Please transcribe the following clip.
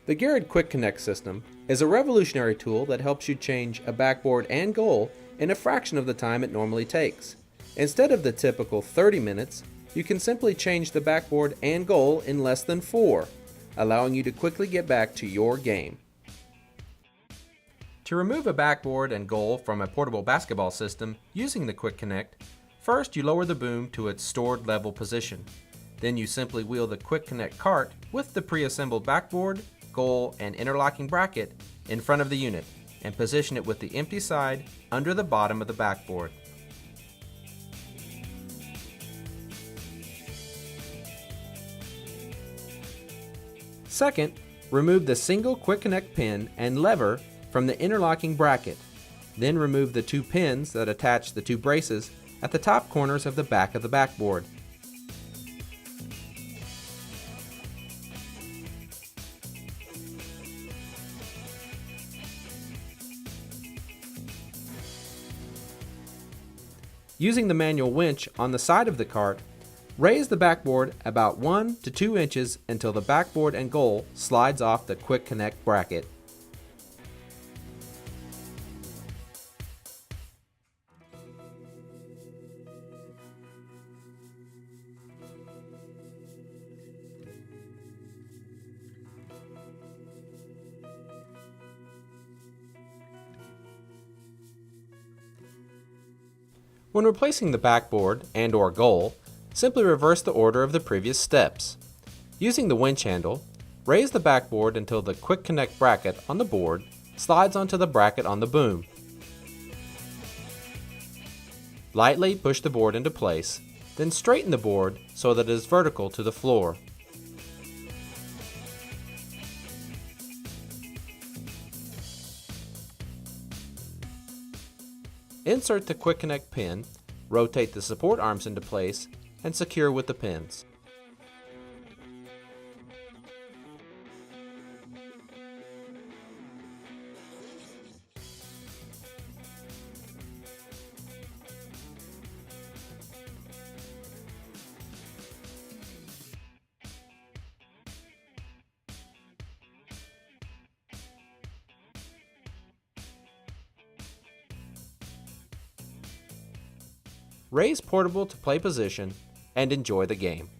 The Gared Quick Connect system is a revolutionary tool that helps you change a backboard and goal in a fraction of the time it normally takes. Instead of the typical 30 minutes, you can simply change the backboard and goal in less than 4, allowing you to quickly get back to your game. To remove a backboard and goal from a portable basketball system using the Quick Connect, first you lower the boom to its stored level position. Then you simply wheel the Quick Connect cart with the pre-assembled backboard, goal, and interlocking bracket in front of the unit and position it with the empty side under the bottom of the backboard. Second, remove the single Quick Connect pin and lever from the interlocking bracket. Then remove the 2 pins that attach the 2 braces at the top corners of the back of the backboard. Using the manual winch on the side of the cart, raise the backboard about 1 to 2 inches until the backboard and goal slides off the Quick Connect bracket. When replacing the backboard and/or goal, simply reverse the order of the previous steps. Using the winch handle, raise the backboard until the Quick Connect bracket on the board slides onto the bracket on the boom. Lightly push the board into place, then straighten the board so that it is vertical to the floor. Insert the Quick Connect pin, rotate the support arms into place, and secure with the pins. Raise portable to play position and enjoy the game.